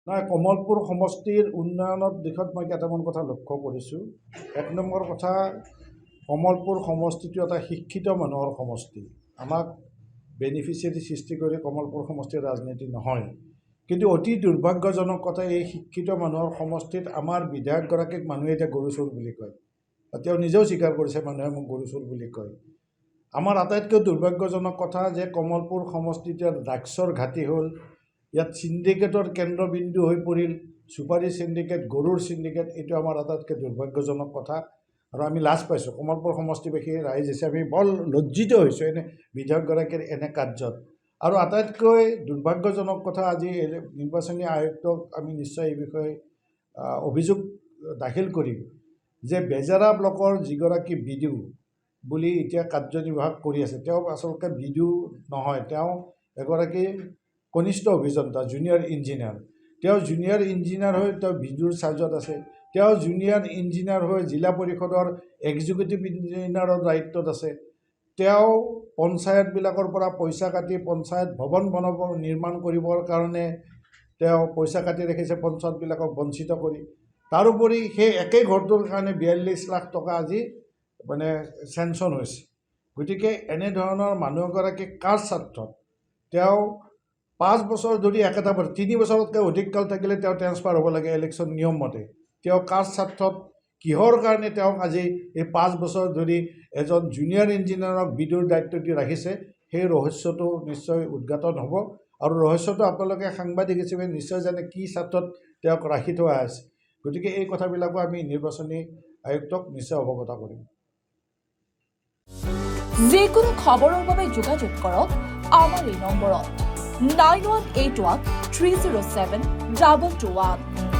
নাই, কমলপুৰ সমষ্টিৰ উন্নয়নৰ দিশত মই কেইটামান কথা লক্ষ্য কৰিছোঁ। এক নম্বৰ কথা, কমলপুৰ সমষ্টিটো এটা শিক্ষিত মানুহৰ সমষ্টি। আমাক বেনিফিচিয়াৰী সৃষ্টি কৰি কমলপুৰ সমষ্টিৰ ৰাজনীতি নহয়। কিন্তু অতি দুৰ্ভাগ্যজনক কথা, এই শিক্ষিত মানুহৰ সমষ্টিত আমাৰ বিধায়কগৰাকীক মানুহে এতিয়া গৰু চোৰ বুলি কয়। তেওঁ নিজেও স্বীকাৰ কৰিছে, মানুহে মোক গৰু চোৰ বুলি কয়। আমাৰ আটাইতকৈ দুৰ্ভাগ্যজনক কথা যে কমলপুৰ সমষ্টিত ড্ৰাগছৰ ঘাটি হ'ল, ইয়াত চিণ্ডিকেটৰ কেন্দ্ৰবিন্দু হৈ পৰিল, চুপাৰী চিণ্ডিকেট, গৰুৰ চিণ্ডিকেট। এইটো আমাৰ আটাইতকৈ দুৰ্ভাগ্যজনক কথা আৰু আমি লাজ পাইছোঁ। কমলপুৰ সমষ্টিবাসী ৰাইজ হিচাপে বৰ লজ্জিত হৈছোঁ এনে বিধায়কগৰাকীৰ এনে কাৰ্যত। আৰু আটাইতকৈ দুৰ্ভাগ্যজনক কথা, আজি নিৰ্বাচনী আয়োগক আমি নিশ্চয় এই বিষয়ে অভিযোগ দাখিল কৰিম যে বেজেৰা ব্লকৰ যিগৰাকী বিডিঅ' বুলি এতিয়া কাৰ্যনিৰ্বাহ কৰি আছে, তেওঁ আচলতে বিডিঅ' নহয়, তেওঁ এগৰাকী কনিষ্ঠ অভিযন্তা, জুনিয়ৰ ইঞ্জিনিয়াৰ। তেওঁ জুনিয়ৰ ইঞ্জিনিয়াৰ হৈ তেওঁ বিডিঅ'ৰ চাৰ্জত আছে। তেওঁ জুনিয়ৰ ইঞ্জিনিয়াৰ হৈ জিলা পৰিষদৰ এক্সিকিউটিভ ইঞ্জিনিয়াৰৰ দায়িত্বত আছে। তেওঁ পঞ্চায়তবিলাকৰ পৰা পইচা কাটি পঞ্চায়ত ভৱন নিৰ্মাণ কৰিবৰ কাৰণে তেওঁ পইচা কাটি ৰাখিছে, পঞ্চায়তবিলাকক বঞ্চিত কৰি। তাৰোপৰি সেই একেই ঘৰটোৰ কাৰণে 42 লাখ টকা আজি চেংচন হৈছে। গতিকে এনেধৰণৰ মানুহ এগৰাকী কাৰ স্বাৰ্থত তেওঁ 5 বছৰ ধৰি একেটা 3 বছৰতকৈ অধিক কাল থাকিলে তেওঁ ট্ৰেন্সফাৰ হ'ব লাগে ইলেকশ্যন নিয়ম মতে। তেওঁ কাৰ স্বাৰ্থত, কিহৰ কাৰণে তেওঁক আজি এই 5 বছৰ ধৰি এজন জুনিয়ৰ ইঞ্জিনিয়াৰক বিডিঅ'ৰ দায়িত্ব দি ৰাখিছে, সেই ৰহস্যটো নিশ্চয় উদ্ঘাটন হ'ব। আৰু ৰহস্যটো আপোনালোকে সাংবাদিক হিচাপে নিশ্চয় জানে কি স্বাৰ্থত তেওঁক ৰাখি থোৱা আছে। গতিকে এই কথাবিলাকো আমি নিৰ্বাচনী আয়ুক্তক নিশ্চয় অৱগত কৰিম। যিকোনো খবৰৰ বাবে যোগাযোগ কৰক আমাৰ এই নম্বৰত 9181 307 221।